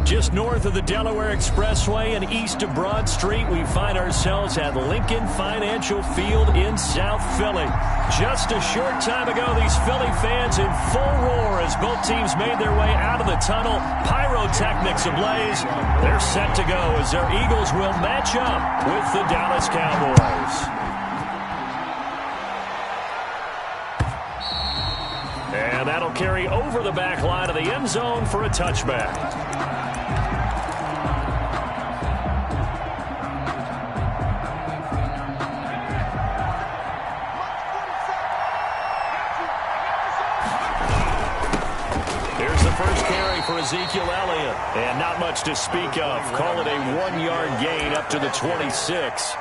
Just north of the Delaware Expressway and east of Broad Street, we find ourselves at Lincoln Financial Field in South Philly. Just a short time ago, these Philly fans in full roar as both teams made their way out of the tunnel. Pyrotechnics ablaze. They're set to go as their Eagles will match up with the Dallas Cowboys. And that'll carry over the back line of the end zone for a touchback. Here's the first carry for Ezekiel Elliott. And not much to speak of. Call it a 1-yard gain up to the 26.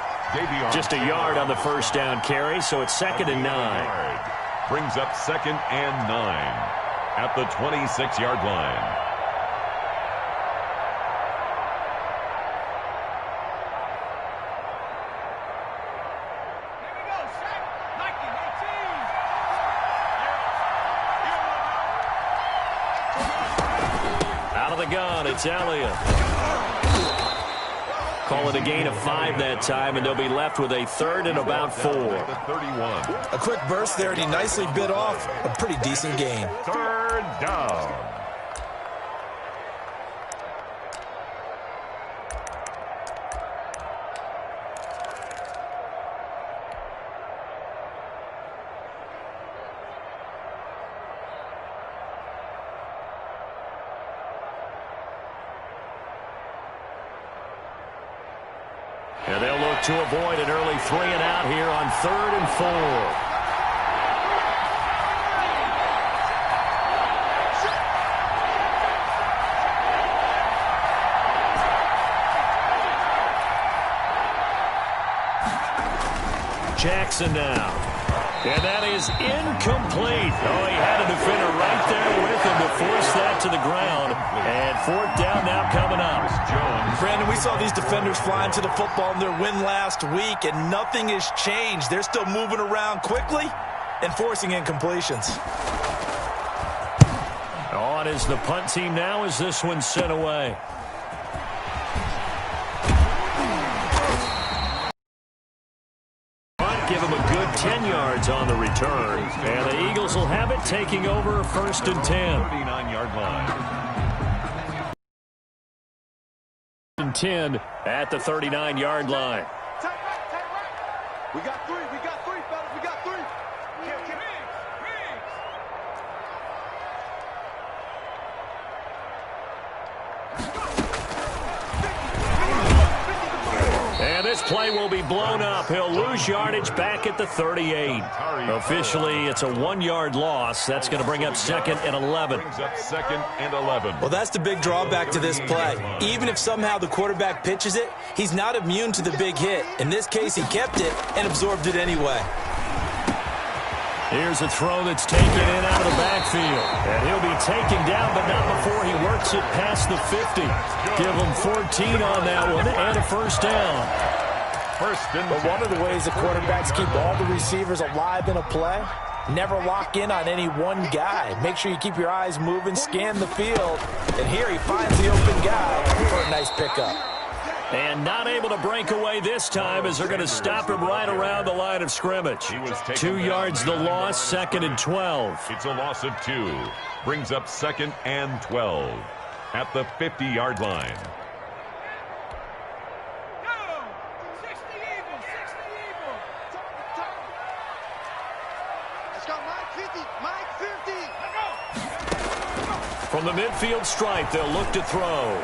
Just a yard on the first down carry, so it's 2nd and 9. Brings up 2nd and 9 at the 26-yard line. Out of the gun, it's Elliott. Call it a gain of 5 that time, and they'll be left with a 3rd and about 4. A quick burst there, and he nicely bit off a pretty decent gain. 3rd down. And they'll look to avoid an early 3 and out here on 3rd and 4. Jackson now. And that is incomplete. Oh, he had a defender right there with him to force that to the ground. And 4th down now coming up. Brandon, we saw these defenders flying to the football in their win last week, and nothing has changed. They're still moving around quickly and forcing incompletions. On is the punt team now as this one's sent away. Give him a good 10 yards on the return. And the Eagles will have it, taking over 1st and 10. 39-yard line. 10 at the 39-yard line. We got 3, fellas, we got 3. And this play will be blown up. He'll lose yardage back at the 38. Officially, it's a 1-yard loss. That's going to bring up 2nd and 11. Brings up 2nd and 11. Well, that's the big drawback to this play. Even if somehow the quarterback pitches it, he's not immune to the big hit. In this case, he kept it and absorbed it anyway. Here's a throw that's taken in out of the backfield. And he'll be taken down, but not before he works it past the 50. Give him 14 on that one and a 1st down. But one of the ways the quarterbacks keep all the receivers alive in a play, never lock in on any one guy. Make sure you keep your eyes moving, scan the field. And here he finds the open guy for a nice pickup. And not able to break away this time as they're going to stop him right around the line of scrimmage. 2 yards the loss, 2nd and 12. It's a loss of 2. Brings up 2nd and 12 at the 50-yard line. From the midfield stripe, they'll look to throw.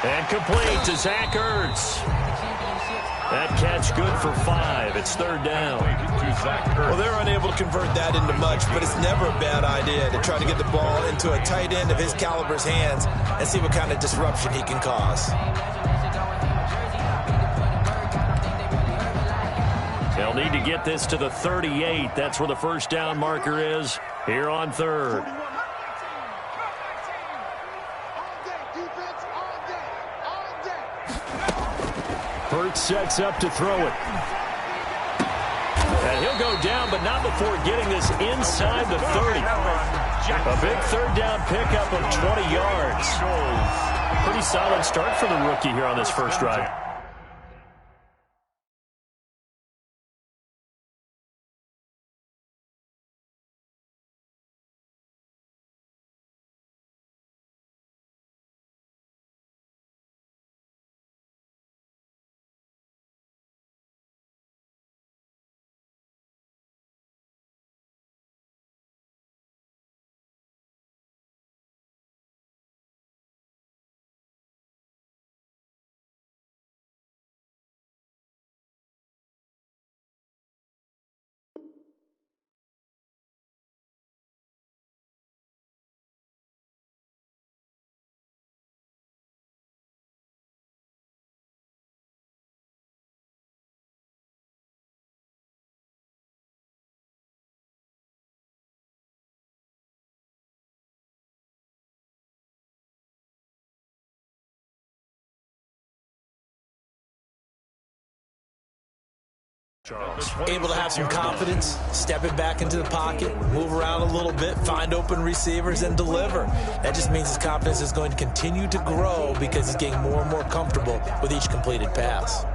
And complete to Zach Ertz. That catch good for 5. It's 3rd down. Well, they're unable to convert that into much, but it's never a bad idea to try to get the ball into a tight end of his caliber's hands and see what kind of disruption he can cause. They'll need to get this to the 38. That's where the 1st down marker is here on 3rd. Ertz sets up to throw it. And he'll go down, but not before getting this inside the 30. A big 3rd down pickup of 20 yards. pretty solid start for the rookie here on this first drive. Able to have some confidence, stepping back into the pocket, move around a little bit, find open receivers, and deliver. That just means his confidence is going to continue to grow because he's getting more and more comfortable with each completed pass.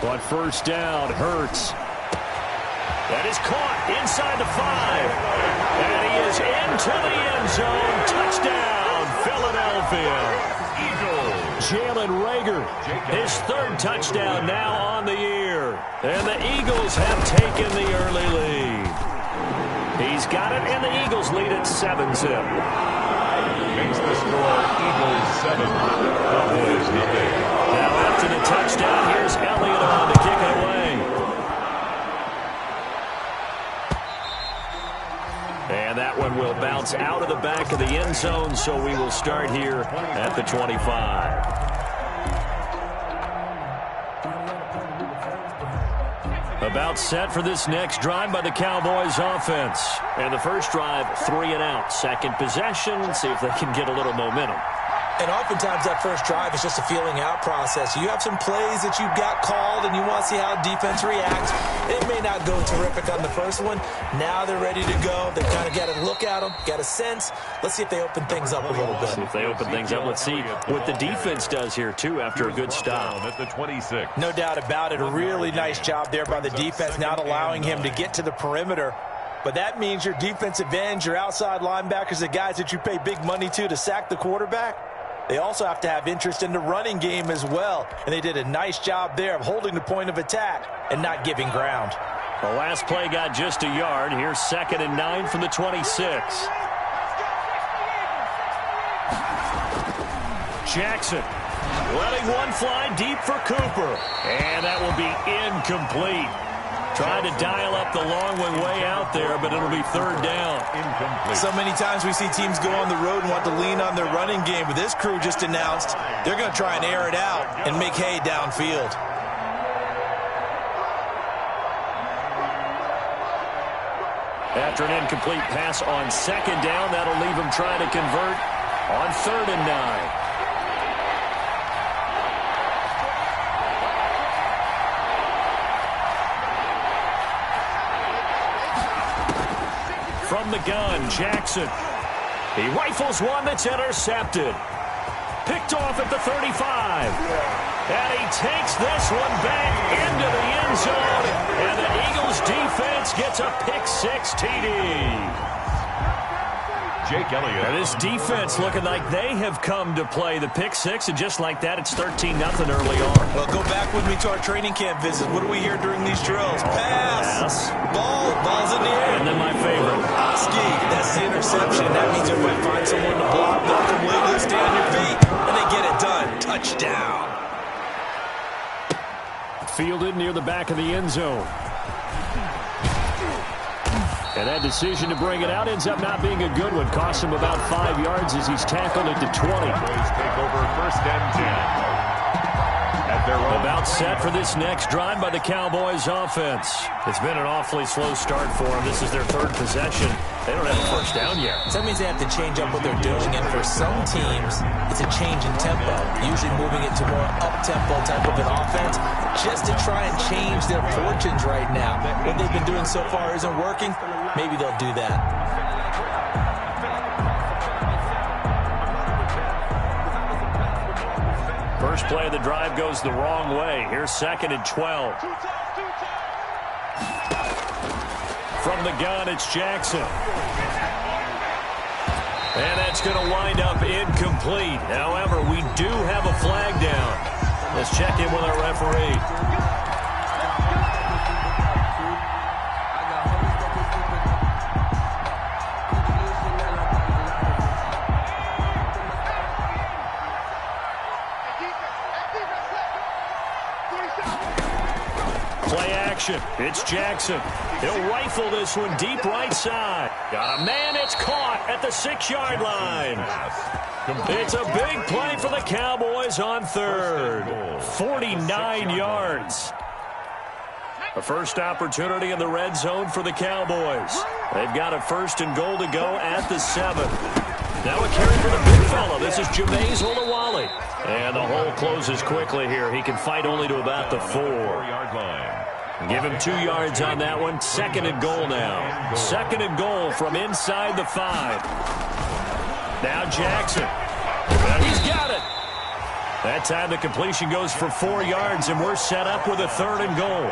On first down, Hurts. That is caught inside the 5. And he is into the end zone. Touchdown, Philadelphia. Eagles. Jalen Reagor, his 3rd touchdown now on the year. And the Eagles have taken the early lead. He's got it, and the Eagles lead at 7-zip. Makes the score Eagles 7, Cowboys nothing. Now after the touchdown, here's Elliott on to kick it away. And that one will bounce out of the back of the end zone, so we will start here at the 25. About set for this next drive by the Cowboys offense. And the first drive, 3 and out. Second possession, see if they can get a little momentum. And oftentimes that first drive is just a feeling out process. You have some plays that you've got called and you want to see how defense reacts. It may not go terrific on the first one. Now they're ready to go. They've kind of got to look at them, got a sense. Let's see if they open things up a little bit. See if they open things up. Let's see what the defense does here, too, after a good stop. At the 26. No doubt about it. A really nice job there by the defense, not allowing him to get to the perimeter. But that means your defensive ends, your outside linebackers, the guys that you pay big money to sack the quarterback, they also have to have interest in the running game as well. And they did a nice job there of holding the point of attack and not giving ground. The last play got just a yard. Here's 2nd and 9 from the 26. Jackson letting one fly deep for Cooper. And that will be incomplete. Trying to dial up the long one way out there, but it'll be 3rd down. Incomplete. So many times we see teams go on the road and want to lean on their running game, but this crew just announced they're going to try and air it out and make hay downfield. After an incomplete pass on 2nd down, that'll leave him trying to convert on 3rd and 9. From the gun, Jackson. He rifles one that's intercepted. Picked off at the 35. And he takes this one back into the end zone. And the Eagles defense gets a pick-6 TD. Jake Elliott. Now this defense looking like they have come to play the pick-6, and just like that, it's 13-0 early on. Well, go back with me to our training camp visit. What do we hear during these drills? Pass. Ball's in the air. And then my favorite. Ski, that's the interception. That means if I find someone to block, they'll completely stay on your feet, and they get it done. Touchdown. Fielded near the back of the end zone. And that decision to bring it out ends up not being a good one. Costs him about 5 yards as he's tackled at the 20. Cowboys take over 1st and 10. About set for this next drive by the Cowboys offense. It's been an awfully slow start for them. This is their 3rd possession. They don't have a 1st down yet. So that means they have to change up what they're doing, and for some teams, it's a change in tempo, usually moving it to more up-tempo type of an offense, just to try and change their fortunes right now. What they've been doing so far isn't working. Maybe they'll do that. First play of the drive goes the wrong way. Here's 2nd and 12. From the gun, it's Jackson. And that's going to wind up incomplete. However, we do have a flag down. Let's check in with our referee. It's Jackson. He'll rifle this one deep right side. Got a man. It's caught at the 6-yard line. It's a big play for the Cowboys on 3rd. 49 yards. A first opportunity in the red zone for the Cowboys. They've got a 1st and goal to go at the 7. Now a carry for the big fella. This is Jameis Olawale. And the hole closes quickly here. He can fight only to about the 4-yard line. Give him 2 yards on that one. 2nd and goal now. 2nd and goal from inside the 5. Now Jackson. He's got it. That time the completion goes for 4 yards, and we're set up with a 3rd and goal.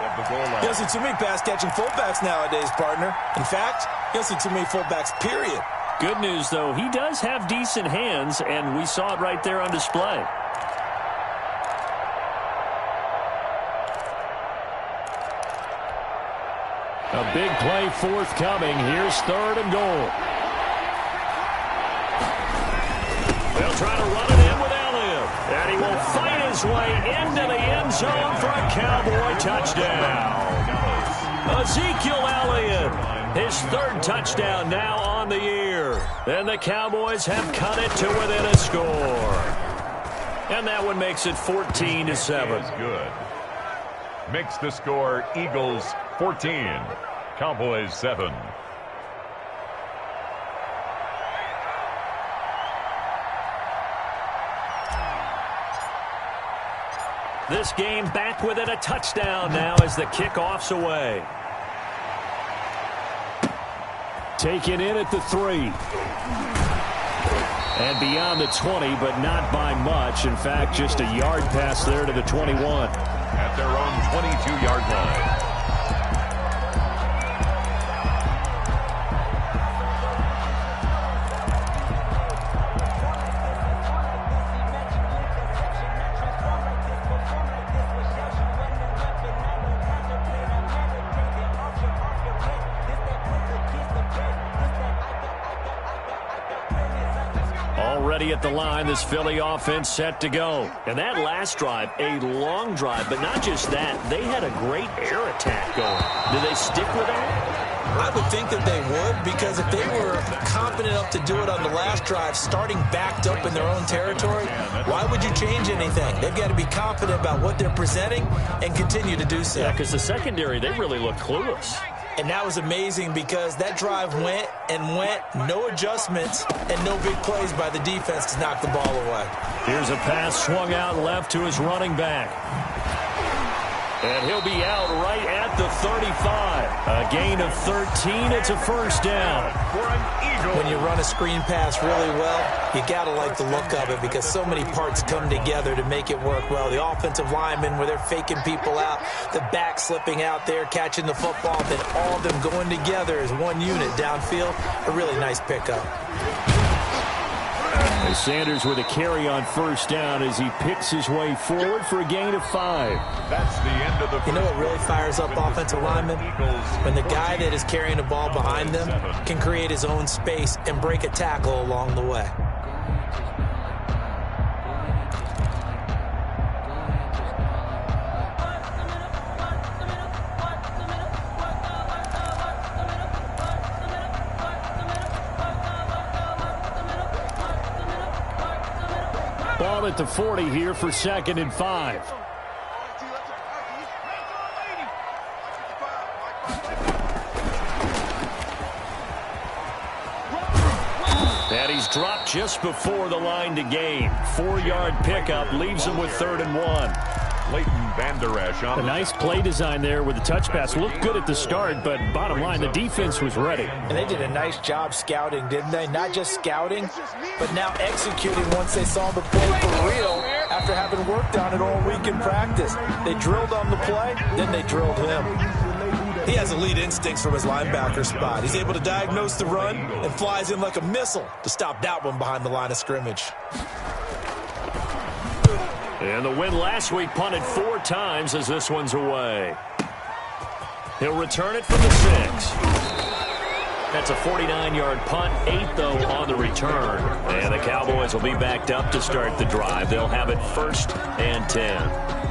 You don't see too many pass-catching fullbacks nowadays, partner. In fact, you don't see too many fullbacks, period. Good news, though, he does have decent hands, and we saw it right there on display. A big play forthcoming. Here's 3rd and goal. They'll try to run it in with Elliott. And he will fight his way into the end zone for a Cowboy touchdown. Ezekiel Elliott, his 3rd touchdown now on the year. And the Cowboys have cut it to within a score. And that one makes it 14-7. Good. Makes the score Eagles 14, Cowboys 7. This game back within a touchdown now as the kickoff's away. Taken in at the 3. And beyond the 20, but not by much. In fact, just a yard pass there to the 21. At their own 22-yard line. At the line, this Philly offense set to go. And that last drive, a long drive, but not just that, they had a great air attack going. Do they stick with that? I would think that they would, because if they were confident enough to do it on the last drive, starting backed up in their own territory, why would you change anything? They've got to be confident about what they're presenting and continue to do so. Yeah, because the secondary, they really looked clueless. And that was amazing because that drive went and went, no adjustments, and no big plays by the defense to knock the ball away. Here's a pass swung out left to his running back. And he'll be out right at the 35. A gain of 13. It's a 1st down. When you run a screen pass really well, you got to like the look of it because so many parts come together to make it work well. The offensive linemen, where they're faking people out, the back slipping out there, catching the football, then all of them going together as one unit downfield. A really nice pickup. And Sanders with a carry on 1st down as he picks his way forward for a gain of 5. That's the end of the. You know what really fires up offensive linemen? When the guy that is carrying the ball behind them can create his own space and break a tackle along the way. Ball at the 40 here for 2nd and 5. And he's dropped just before the line to gain. 4-yard pickup leaves him with 3rd and 1. Leighton Vander Esch on a nice play design there with the touch pass. Looked good at the start, but bottom line, the defense was ready. And they did a nice job scouting, didn't they? Not just scouting, but now executing once they saw the play for real after having worked on it all week in practice. They drilled on the play, then they drilled him. He has elite instincts from his linebacker spot. He's able to diagnose the run and flies in like a missile to stop that one behind the line of scrimmage. And the win last week punted 4 times as this one's away. He'll return it from the 6. That's a 49-yard punt, 8 though on the return. And the Cowboys will be backed up to start the drive. They'll have it 1st and 10.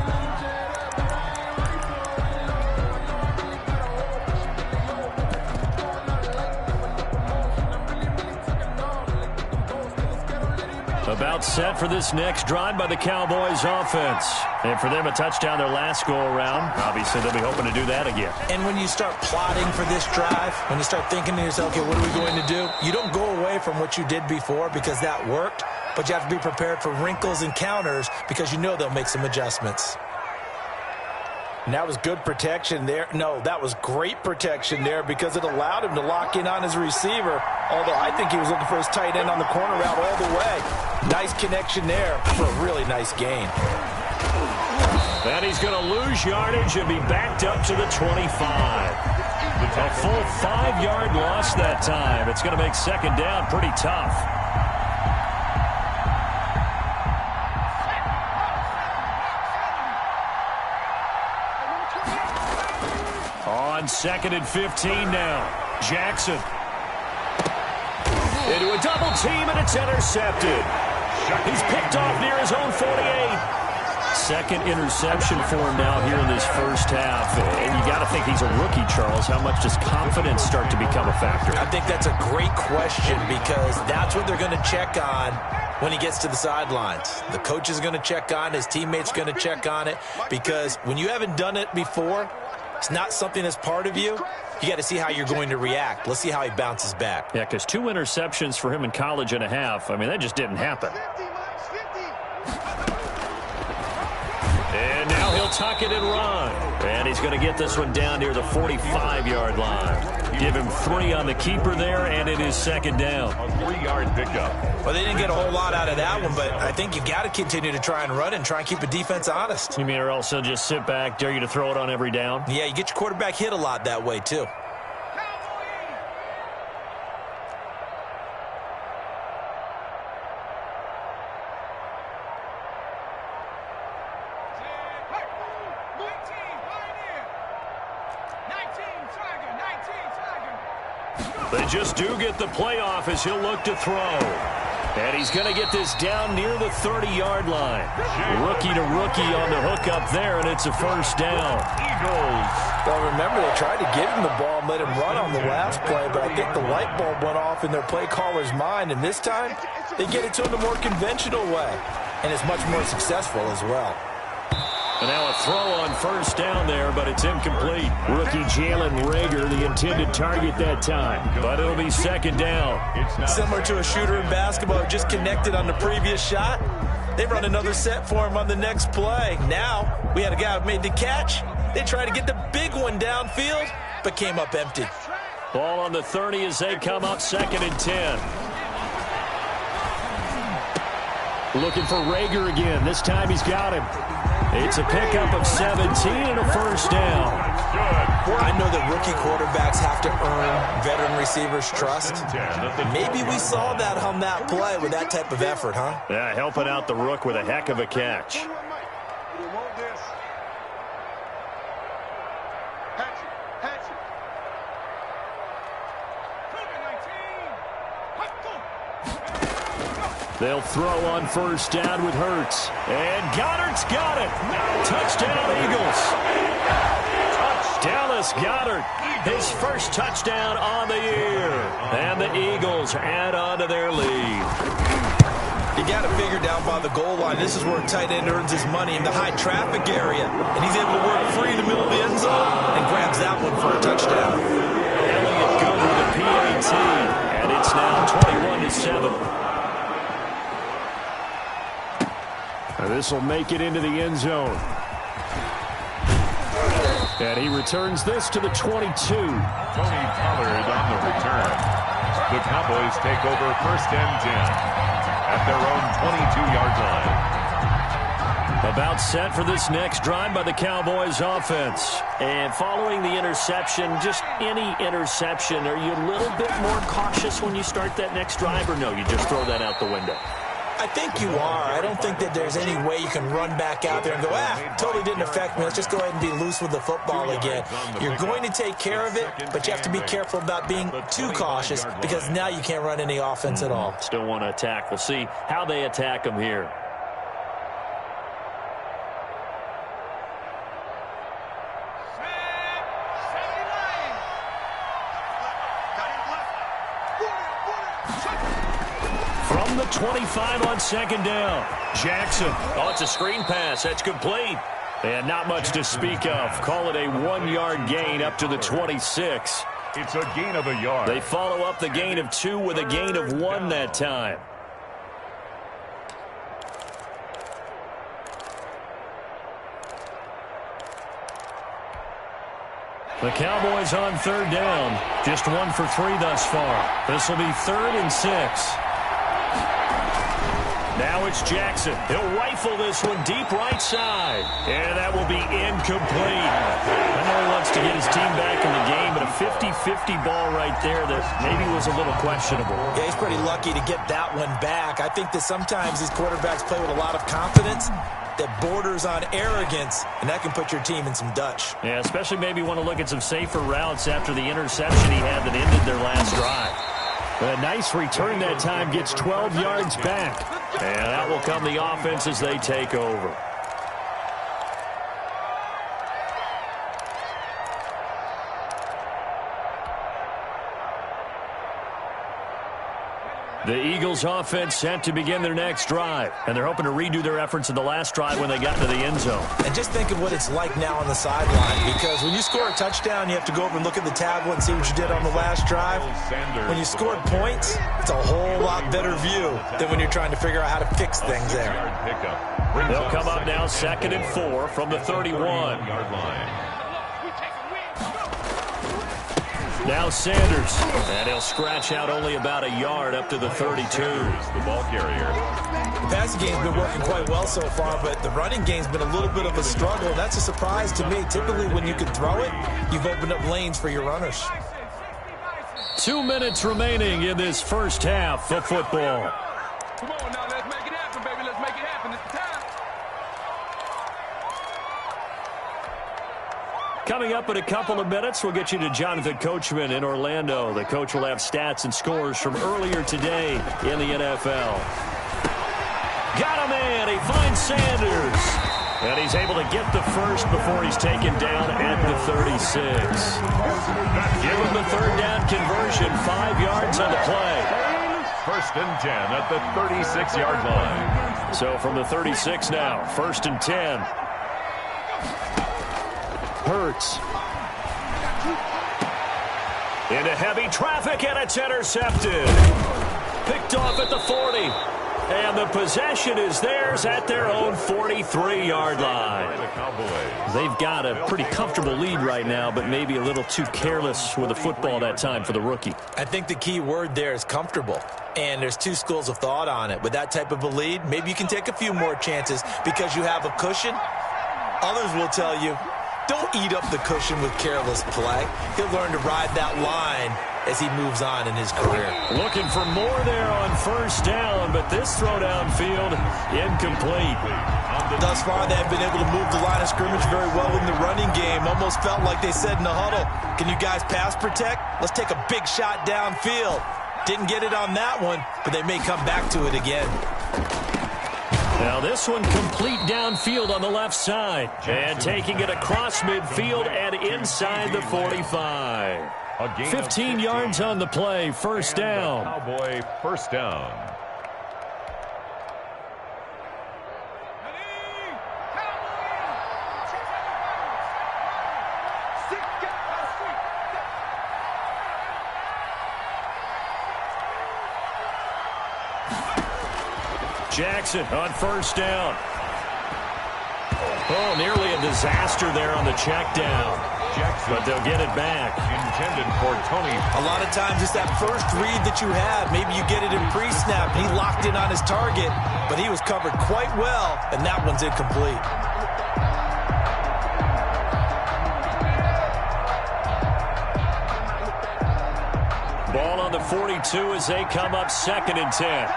About set for this next drive by the Cowboys offense. And for them, a touchdown their last go-around. Obviously, they'll be hoping to do that again. And when you start plotting for this drive, when you start thinking to yourself, okay, what are we going to do? You don't go away from what you did before because that worked, but you have to be prepared for wrinkles and counters because you know they'll make some adjustments. And that was good protection there. No, that was great protection there because it allowed him to lock in on his receiver, although I think he was looking for his tight end on the corner route all the way. Nice connection there for a really nice gain. And he's going to lose yardage and be backed up to the 25. A full 5-yard loss that time. It's going to make 2nd down pretty tough. On 2nd and 15 now. Jackson. Into a double team, and it's intercepted. He's picked off near his own 48. 2nd interception for him now here in this first half. And you got to think he's a rookie, Charles. How much does confidence start to become a factor? I think that's a great question because that's what they're going to check on when he gets to the sidelines. The coach is going to check on it. His teammate's going to check on it because when you haven't done it before, it's not something that's part of you. You got to see how you're going to react. Let's see how he bounces back. Yeah, because 2 interceptions for him in college and a half. I mean, that just didn't happen. And now he'll tuck it and run. And he's going to get this one down near the 45-yard line. Give him 3 on the keeper there, and it is 2nd down. A 3-yard pickup. Well, they didn't get a whole lot out of that one, but I think you got to continue to try and run and try and keep the defense honest. You mean or else he'll just sit back, dare you to throw it on every down? Yeah, you get your quarterback hit a lot that way, too. They just do get the playoff as he'll look to throw. And he's going to get this down near the 30-yard line. Rookie to rookie on the hook up there, and it's a 1st down. Eagles. Well, remember, they tried to give him the ball and let him run on the last play, but I think the light bulb went off in their play caller's mind, and this time they get it to him the more conventional way, and it's much more successful as well. And now a throw on 1st down there, but it's incomplete. Rookie Jalen Reagor, the intended target that time. But it'll be 2nd down. Similar to a shooter in basketball who just connected on the previous shot. They run another set for him on the next play. Now, we had a guy who made the catch. They tried to get the big one downfield, but came up empty. Ball on the 30 as they come up 2nd and 10. Looking for Reagor again. This time he's got him. It's a pickup of 17 and a 1st down. I know that rookie quarterbacks have to earn veteran receivers' trust. Maybe we saw that on that play with that type of effort, huh? Yeah, helping out the rook with a heck of a catch. They'll throw on 1st down with Hurts. And Goddard's got it. Touchdown, Eagles. Dallas Goedert, his 1st touchdown on the year. And the Eagles add on to their lead. You got to figure down by the goal line. This is where a tight end earns his money in the high traffic area. And he's able to work free in the middle of the end zone and grabs that one for a touchdown. Elliott good with the PAT. And it's now 21-7. This will make it into the end zone. And he returns this to the 22. Tony Pollard on the return. The Cowboys take over 1st and 10 at their own 22-yard line. About set for this next drive by the Cowboys offense. And following the interception, just any interception, are you a little bit more cautious when you start that next drive, or no, you just throw that out the window? I think you are. I don't think that there's any way you can run back out there and go, totally didn't affect me. Let's just go ahead and be loose with the football again. You're going to take care of it, but you have to be careful about being too cautious because now you can't run any offense at all. Still want to attack. We'll see how they attack them here. From the 25 on 2nd down. Jackson. Oh, it's a screen pass. That's complete. And not much to speak of. Call it a 1-yard gain up to the 26. It's a gain of a yard. They follow up the gain of 2 with a gain of 1 that time. The Cowboys on 3rd down. Just 1 for 3 thus far. This will be 3rd and 6. Now it's Jackson. He'll rifle this one deep right side. And that will be incomplete. I know he wants to get his team back in the game, but a 50-50 ball right there that maybe was a little questionable. Yeah, he's pretty lucky to get that one back. I think that sometimes these quarterbacks play with a lot of confidence that borders on arrogance, and that can put your team in some Dutch. Yeah, especially maybe want to look at some safer routes after the interception he had that ended their last drive. A nice return that time, gets 12 yards back. And that will come the offense as they take over. The Eagles offense set to begin their next drive. And they're hoping to redo their efforts in the last drive when they got into the end zone. And just think of what it's like now on the sideline. Because when you score a touchdown, you have to go over and look at the tablet and see what you did on the last drive. When you scored points, it's a whole lot better view than when you're trying to figure out how to fix things there. They'll come up now 2nd and 4 from the 31-yard line. Now Sanders, and he'll scratch out only about a yard up to the 32. The ball carrier. The passing game's been working quite well so far, but the running game's been a little bit of a struggle, and that's a surprise to me. Typically, when you can throw it, you've opened up lanes for your runners. 2 minutes remaining in this first half of football. Come on now, let's make it happen, baby. Let's make it happen. It's time. Coming up in a couple of minutes, we'll get you to Jonathan Coachman in Orlando. The coach will have stats and scores from earlier today in the NFL. Got a man. He finds Sanders. And he's able to get the first before he's taken down at the 36. Give him the 3rd down conversion. 5 yards on the play. 1st and 10 at the 36-yard line. So from the 36 now, 1st and 10. Hurts. Into heavy traffic, and it's intercepted. Picked off at the 40. And the possession is theirs at their own 43-yard line. They've got a pretty comfortable lead right now, but maybe a little too careless with the football that time for the rookie. I think the key word there is comfortable. And there's 2 schools of thought on it. With that type of a lead, maybe you can take a few more chances because you have a cushion. Others will tell you, don't eat up the cushion with careless play. He'll learn to ride that line as he moves on in his career. Looking for more there on 1st down, but this throw downfield incomplete. Thus far, they've been able to move the line of scrimmage very well in the running game. Almost felt like they said in the huddle, can you guys pass protect? Let's take a big shot downfield. Didn't get it on that one, but they may come back to it again. Now this one complete downfield on the left side. And taking it across midfield and inside the 45. 15 yards on the play, 1st down. Cowboy 1st down. Jackson on first down. Oh, nearly a disaster there on the check down. Jackson. But they'll get it back. Intended for Tony. A lot of times it's that first read that you have. Maybe you get it in pre-snap. He locked in on his target, but he was covered quite well, and that one's incomplete. Ball on the 42 as they come up 2nd and 10.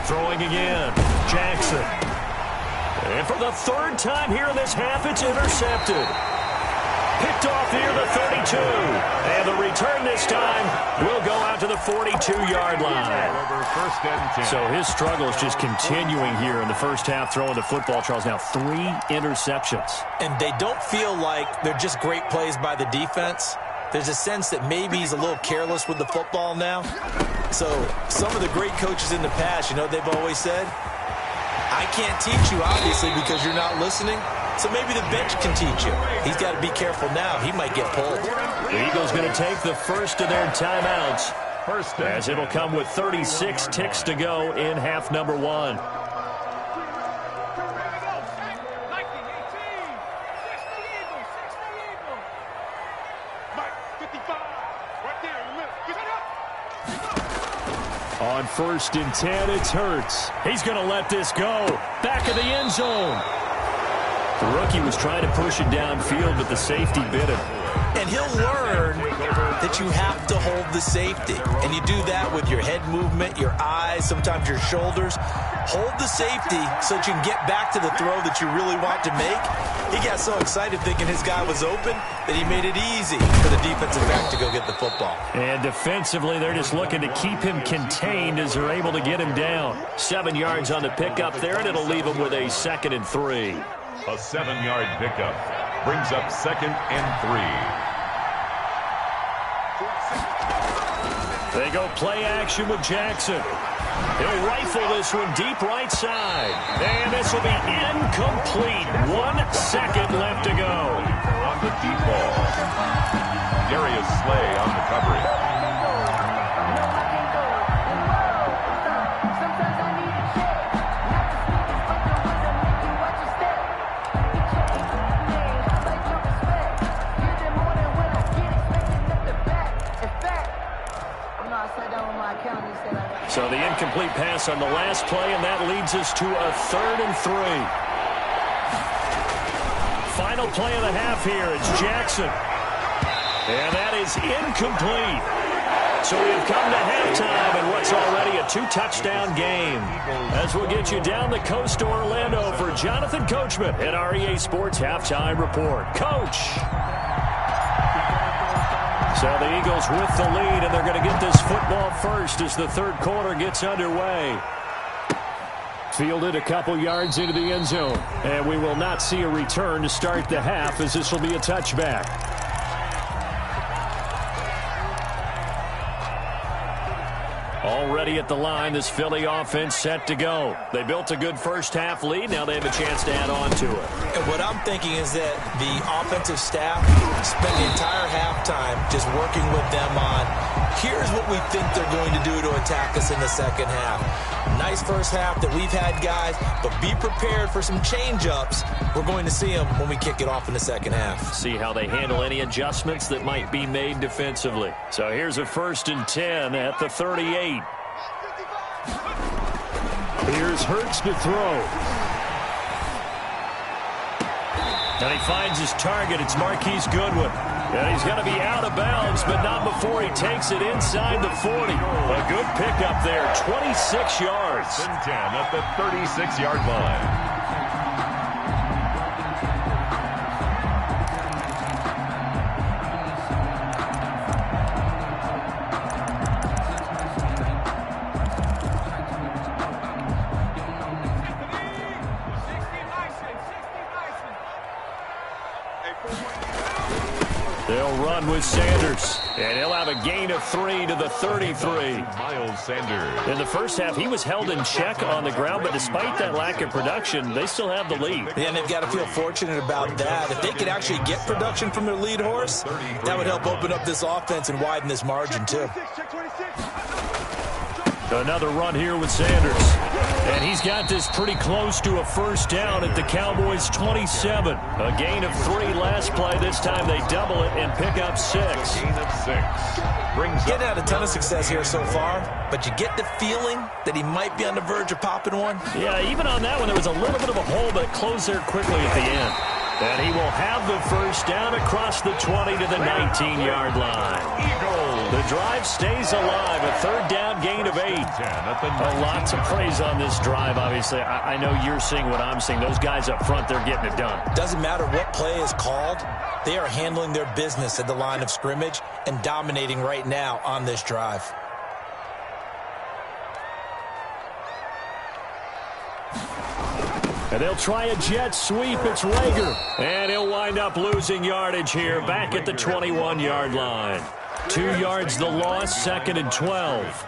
Throwing again, Jackson. And for the 3rd time here in this half, it's intercepted. Picked off near the 32. And the return this time will go out to the 42-yard line. Over 1st and 10. So his struggle is just continuing here in the first half, throwing the football, Charles. Now 3 interceptions. And they don't feel like they're just great plays by the defense. There's a sense that maybe he's a little careless with the football now. So some of the great coaches in the past, you know, they've always said, I can't teach you, obviously, because you're not listening. So maybe the bench can teach you. He's got to be careful now. He might get pulled. The Eagles going to take the first of their timeouts, as it'll come with 36 ticks to go in half number 1. On 1st and 10, it's Hurts. He's going to let this go. Back of the end zone. The rookie was trying to push it downfield, but the safety bit him. And he'll learn that you have to hold the safety. And you do that with your head movement, your eyes, sometimes your shoulders. Hold the safety so that you can get back to the throw that you really want to make. He got so excited thinking his guy was open that he made it easy for the defensive back to go get the football. And defensively, they're just looking to keep him contained as they're able to get him down. 7 yards on the pickup there, and it'll leave him with a 2nd and 3. A 7-yard pickup brings up 2nd and 3. They go play action with Jackson. He'll rifle this one deep right side. And this will be incomplete. 1 second left to go. On the deep ball. Darius Slay on the coverage. So the incomplete pass on the last play, and that leads us to a 3rd and 3. Final play of the half here. It's Jackson. And that is incomplete. So we have come to halftime in what's already a 2-touchdown game. As we'll get you down the coast to Orlando for Jonathan Coachman at our EA Sports Halftime Report. Coach! So the Eagles with the lead, and they're going to get this football first as the 3rd quarter gets underway. Fielded a couple yards into the end zone. And we will not see a return to start the half, as this will be a touchback. Already at the line, this Philly offense set to go. They built a good first half lead. Now they have a chance to add on to it. And what I'm thinking is that the offensive staff spent the entire halftime just working with them on, here's what we think they're going to do to attack us in the second half. Nice first half that we've had, guys, but be prepared for some change-ups. We're going to see them when we kick it off in the second half. See how they handle any adjustments that might be made defensively. So here's a 1st and 10 at the 38. Here's Hurts to throw. And he finds his target. It's Marquise Goodwin. And he's going to be out of bounds, but not before he takes it inside the 40. A good pickup there, 26 yards. 10 at the 36-yard line. They'll run with Sanders, and he'll have a gain of 3 to the 33. Miles Sanders. In the first half, he was held in check on the ground, but despite that lack of production, they still have the lead. Yeah, and they've got to feel fortunate about that. If they could actually get production from their lead horse, that would help open up this offense and widen this margin, too. Another run here with Sanders. And he's got this pretty close to a first down at the Cowboys' 27. A gain of 3 last play. This time they double it and pick up 6. Gain of 6. Getting had a ton of success here so far, but you get the feeling that he might be on the verge of popping one. Yeah, even on that one, there was a little bit of a hole, but it closed there quickly at the end. And he will have the first down across the 20 to the 19-yard line. The drive stays alive. A third down gain of 8. Lots of praise on this drive, obviously. I know you're seeing what I'm seeing. Those guys up front, they're getting it done. Doesn't matter what play is called. They are handling their business at the line of scrimmage and dominating right now on this drive. And they'll try a jet sweep. It's Rager. And he'll wind up losing yardage here back at the 21-yard line. 2 yards the loss, 2nd and 12.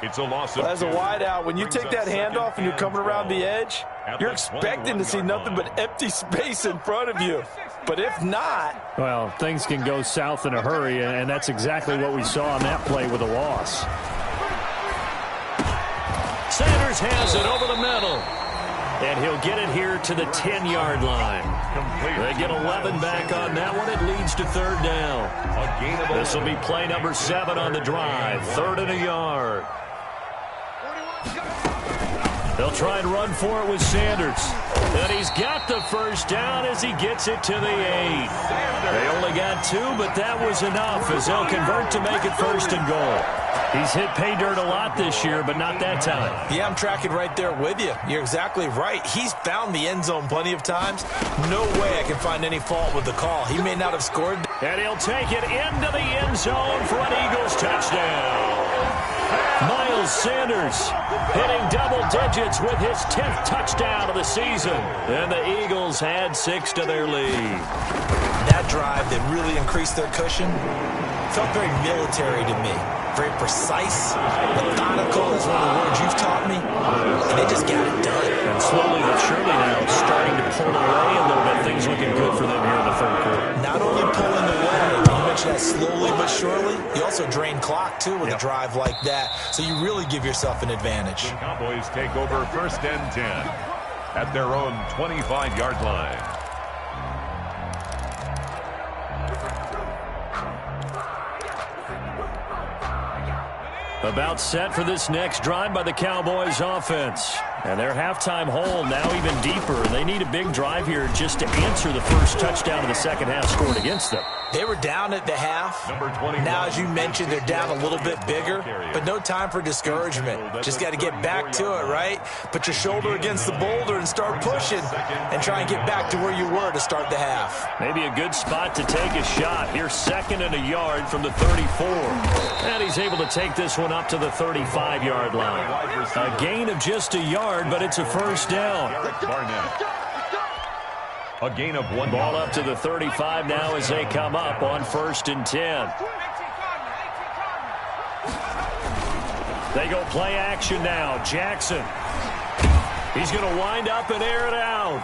It's a loss of As a wideout, when you take that handoff and you're coming around the edge, you're expecting to see nothing but empty space in front of you. But if not... Well, things can go south in a hurry, and that's exactly what we saw on that play with a loss. Sanders has it over the middle. And he'll get it here to the 10-yard line. They get 11 back on that one. It leads to 3rd down. This will be play number 7 on the drive. 3rd and a yard. They'll try and run for it with Sanders. And he's got the first down as he gets it to the 8. They only got 2, but that was enough as they'll convert to make it 1st and goal. He's hit pay dirt a lot this year, but not that time. Yeah, I'm tracking right there with you. You're exactly right. He's found the end zone plenty of times. No way I can find any fault with the call. He may not have scored. And he'll take it into the end zone for an Eagles touchdown. Miles Sanders hitting double digits with his 10th touchdown of the season. And the Eagles add 6 to their lead. That drive that really increased their cushion felt very military to me. Very precise, methodical, that's one of the words you've taught me. And they just got it done. And slowly but surely now starting to pull away a little bit. Things looking good for them here in the 3rd quarter. Not only pulling away, you mentioned that slowly but surely, you also drain clock too with a drive like that. So you really give yourself an advantage. The Cowboys take over 1st and 10 at their own 25-yard line. About set for this next drive by the Cowboys offense. And their halftime hole now even deeper. They need a big drive here just to answer the first touchdown of the second half scored against them. They were down at the half. Now, as you mentioned, they're down a little bit bigger, but no time for discouragement. Just got to get back to it, right? Put your shoulder against the boulder and start pushing and try and get back to where you were to start the half. Maybe a good spot to take a shot. Here's 2nd and a yard from the 34. And he's able to take this one up to the 35-yard line. A gain of just a yard, but it's a first down. A gain of 1. Ball up to the 35 now as they come up on 1st and 10. They go play action now. Jackson. He's going to wind up and air it out.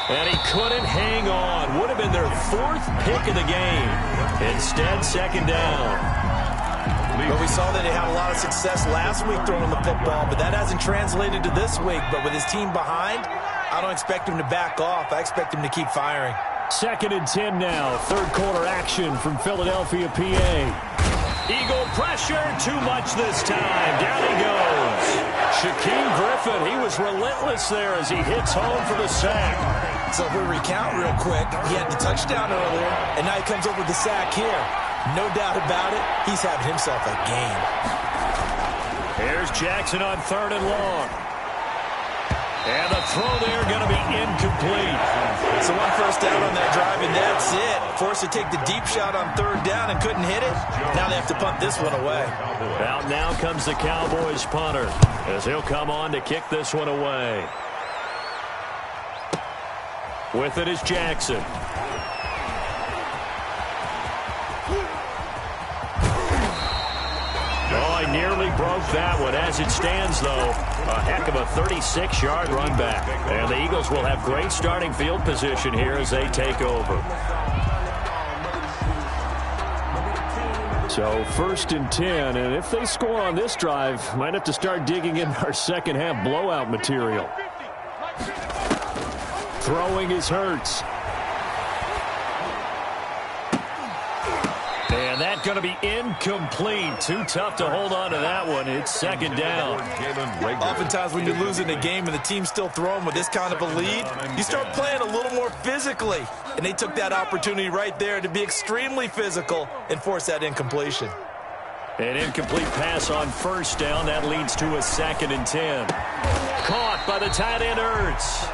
And he couldn't hang on. Would have been their 4th pick of the game. Instead, 2nd down. Well, we saw that he had a lot of success last week throwing the football, but that hasn't translated to this week. But with his team behind, I don't expect him to back off. I expect him to keep firing. 2nd and 10 now. 3rd quarter action from Philadelphia, PA. Eagle pressure, too much this time. Down he goes. Shaquem Griffin, he was relentless there as he hits home for the sack. So if we recount real quick, he had the touchdown earlier, and now he comes up with the sack here. No doubt about it, he's having himself a game. Here's Jackson on 3rd and long. And the throw there going to be incomplete. So 1 first down on that drive, and that's it. Forced to take the deep shot on 3rd down and couldn't hit it. Now they have to punt this one away. Out now comes the Cowboys punter as he'll come on to kick this one away. With it is Jackson. Oh, I nearly broke that one. As it stands, though, a heck of a 36-yard run back. And the Eagles will have great starting field position here as they take over. So 1st and 10, and if they score on this drive, might have to start digging in our second half blowout material. Throwing is Hurts. And that's going to be incomplete. Too tough to hold on to that one. It's 2nd down. Oftentimes when you're losing a game and the team's still throwing with this kind of a lead, you start playing a little more physically. And they took that opportunity right there to be extremely physical and force that incompletion. An incomplete pass on 1st down. That leads to a 2nd and 10. Caught by the tight end, Hurts.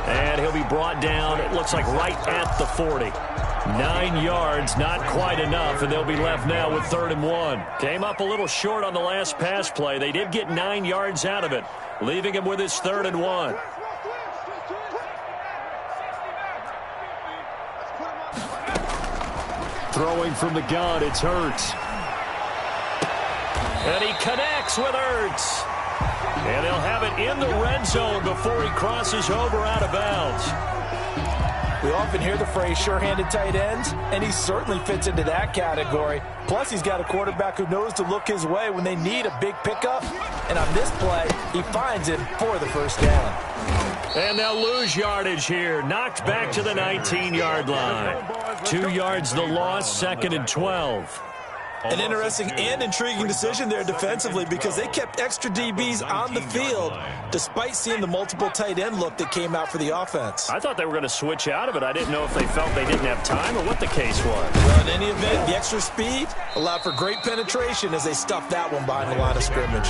And he'll be brought down, it looks like, right at the 40. 9 yards, not quite enough, and they'll be left now with 3rd and 1. Came up a little short on the last pass play. They did get 9 yards out of it, leaving him with his 3rd and 1. Throwing from the gun, it's Hurts. And he connects with Hurts. And they'll have it in the red zone before he crosses over out of bounds. We often hear the phrase sure-handed tight ends, and he certainly fits into that category. Plus, he's got a quarterback who knows to look his way when they need a big pickup. And on this play, he finds it for the 1st down. And they'll lose yardage here. Knocked back to the 19-yard line. 2 yards the loss, 2nd and 12. An interesting and intriguing decision there defensively because they kept extra DBs on the field despite seeing the multiple tight end look that came out for the offense. I thought they were going to switch out of it. I didn't know if they felt they didn't have time or what the case was. Well, in any event, the extra speed allowed for great penetration as they stuffed that one behind the line of scrimmage.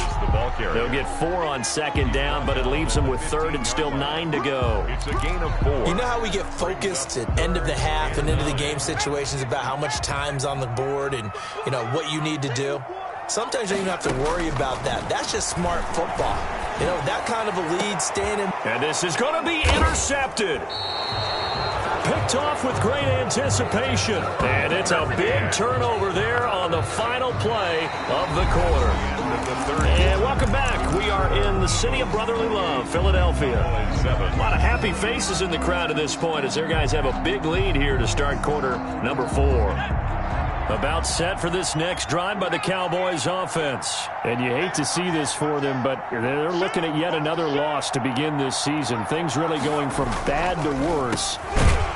They'll get 4 on 2nd down, but it leaves them with 3rd and still 9 to go. It's a gain of 4. You know how we get focused at end of the half and into the game situations about how much time's on the board and, you know, what you need to do? Sometimes you don't even have to worry about that. That's just smart football. You know, that kind of a lead, staying in. And this is going to be intercepted. Picked off with great anticipation. And it's a big turnover there on the final play of the quarter. And welcome back. We are in the city of brotherly love, Philadelphia. A lot of happy faces in the crowd at this point as their guys have a big lead here to start quarter number 4. About set for this next drive by the Cowboys offense. And you hate to see this for them, but they're looking at yet another loss to begin this season. Things really going from bad to worse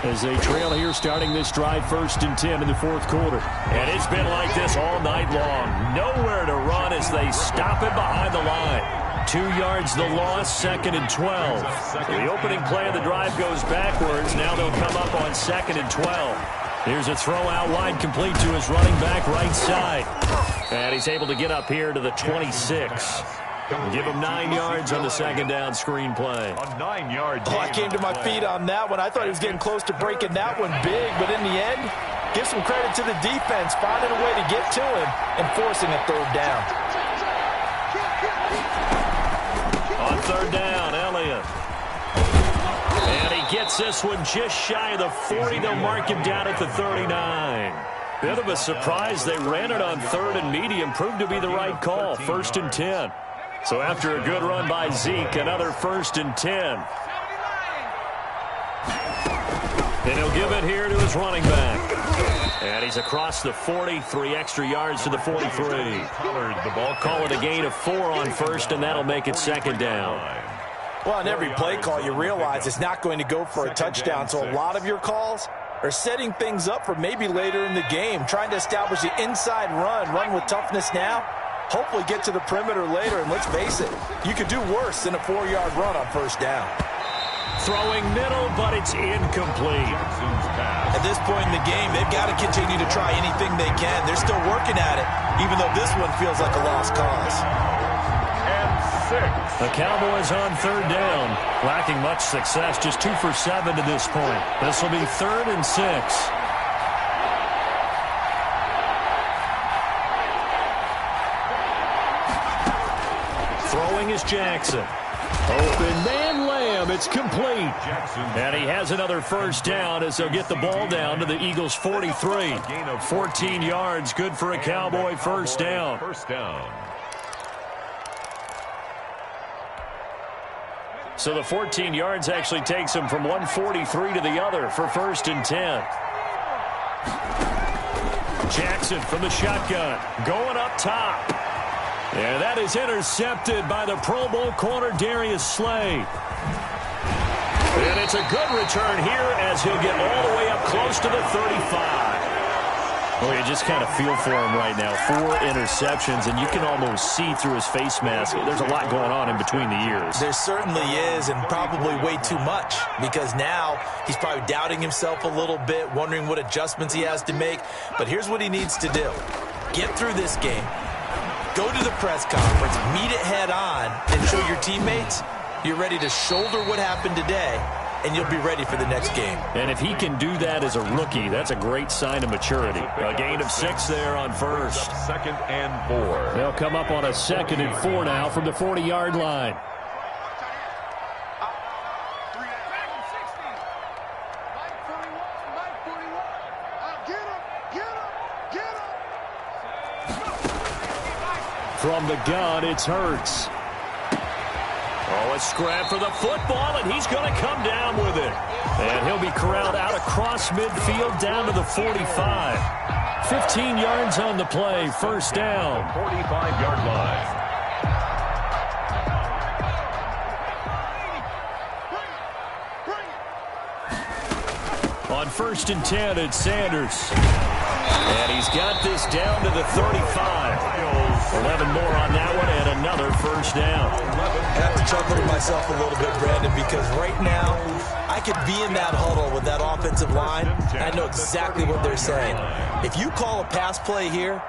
as they trail here starting this drive 1st and 10 in the 4th quarter. And it's been like this all night long. Nowhere to run as they stop it behind the line. 2 yards the loss, 2nd and 12. The opening play of the drive goes backwards. Now they'll come up on 2nd and 12. Here's a throw out wide, complete to his running back right side. And he's able to get up here to the 26. Give him 9 yards on the 2nd down screen play. A 9-yard I came to my feet on that one. I thought he was getting close to breaking that one big, but in the end, give some credit to the defense, finding a way to get to him and forcing a 3rd down. On 3rd down, Elliott. And he gets this one just shy of the 40. They'll mark him down at the 39. Bit of a surprise. They ran it on 3rd and medium. Proved to be the right call. 1st and 10. So after a good run by Zeke, another 1st and 10. And he'll give it here to his running back. And he's across the 40. 3 extra yards to the 43. Call it a gain of 4 on 1st, and that'll make it 2nd down. Well, on every play call, you realize it's not going to go for a touchdown, so a lot of your calls are setting things up for maybe later in the game, trying to establish the inside run with toughness now, hopefully get to the perimeter later, and let's face it, you could do worse than a 4-yard run on 1st down. Throwing middle, but it's incomplete. At this point in the game, they've got to continue to try anything they can. They're still working at it, even though this one feels like a lost cause. The Cowboys on 3rd down, lacking much success, just 2 for 7 to this point. This will be 3rd and 6. Throwing is Jackson. Open man Lamb him. It's complete. And he has another first down as they'll get the ball down to the Eagles' 43. 14 yards, good for a Cowboy first down. So the 14 yards actually takes him from 143 to the other for 1st and 10. Jackson from the shotgun, going up top. And that is intercepted by the Pro Bowl corner Darius Slay. And it's a good return here as he'll get all the way up close to the 35. Well, you just kind of feel for him right now. 4 interceptions, and you can almost see through his face mask. There's a lot going on in between the ears. There certainly is, and probably way too much, because now he's probably doubting himself a little bit, wondering what adjustments he has to make. But here's what he needs to do. Get through this game. Go to the press conference, meet it head on, and show your teammates you're ready to shoulder what happened today, and you'll be ready for the next game. And if he can do that as a rookie, that's a great sign of maturity. A gain of 6 there on first. 2nd and 4. They'll come up on a 2nd and 4 now from the 40-yard line. From the gun, it's Hurts. Oh, a scrap for the football, and he's going to come down with it. And he'll be corralled out across midfield down to the 45. 15 yards on the play, first down. 45-yard line. On 1st and 10, it's Sanders. And he's got this down to the 35. 11 more on that one, and another first down. I have to chuckle to myself a little bit, Brandon, because right now I could be in that huddle with that offensive line, and I know exactly what they're saying. If you call a pass play here,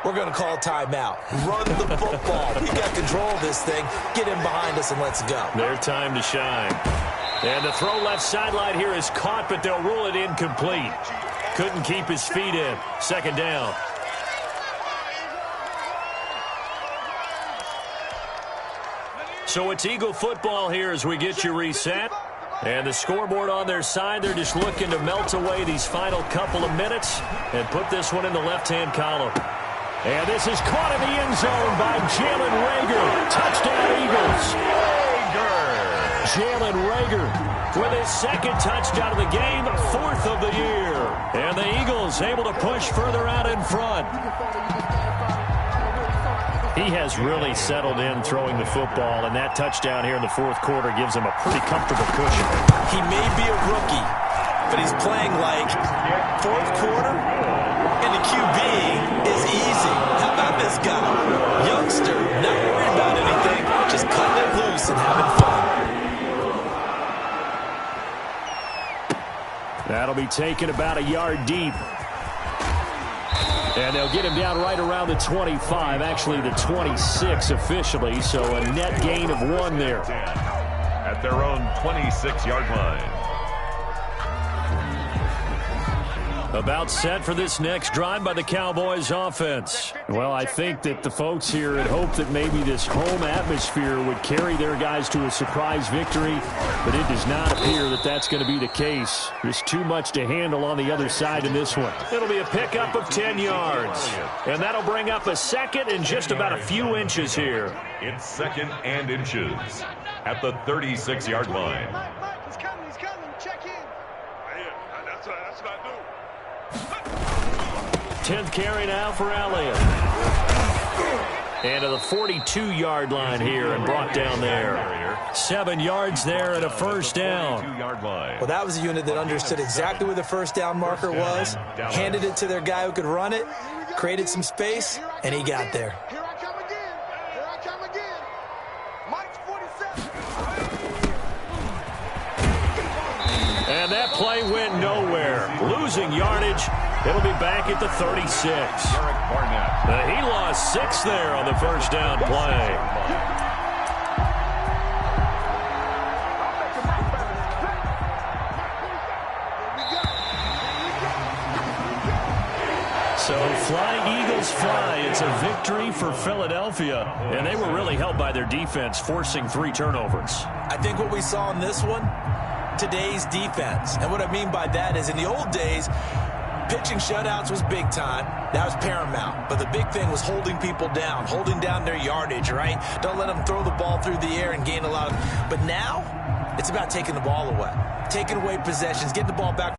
we're going to call a timeout. Run the football. We've got control of this thing. Get in behind us and let's go. Their time to shine. And the throw left sideline here is caught, but they'll rule it incomplete. Couldn't keep his feet in. 2nd down. So it's Eagle football here as we get you reset. And the scoreboard on their side, they're just looking to melt away these final couple of minutes and put this one in the left-hand column. And this is caught in the end zone by Jalen Reagor. Touchdown, Eagles. Jalen Reagor with his 2nd touchdown of the game, 4th of the year. And the Eagles able to push further out in front. He has really settled in throwing the football, and that touchdown here in the 4th quarter gives him a pretty comfortable cushion. He may be a rookie, but he's playing like 4th quarter, and the QB is easy. How about this guy? Youngster, not worried about anything, just cutting it loose and having fun. That'll be taken about a yard deep. And they'll get him down right around the 25, actually the 26 officially, so a net gain of 1 there. At their own 26-yard line. About set for this next drive by the Cowboys offense. Well, I think that the folks here had hoped that maybe this home atmosphere would carry their guys to a surprise victory, but it does not appear that that's going to be the case. There's too much to handle on the other side in this one. It'll be a pickup of 10 yards, and that'll bring up a 2nd and just about a few inches here. It's 2nd and inches at the 36-yard line. He's coming, check in. Yeah, that's what I do. 10th carry now for Elliott. And to the 42-yard line here and brought down there. 7 yards there and a first down. Well, that was a unit that understood exactly where the first down marker was, handed it to their guy who could run it, created some space, and he got there. Here I come again. Here I come again. Mike's 47. And that play went nowhere. Losing yardage. It'll be back at the 36. He lost 6 there on the first down play. So fly, Eagles, fly. It's a victory for Philadelphia, and they were really helped by their defense, forcing 3 turnovers. I think what we saw in this one, today's defense. And what I mean by that is in the old days, pitching shutouts was big time. That was paramount. But the big thing was holding people down, holding down their yardage, right? Don't let them throw the ball through the air and gain a lot of... But now, it's about taking the ball away, taking away possessions, getting the ball back.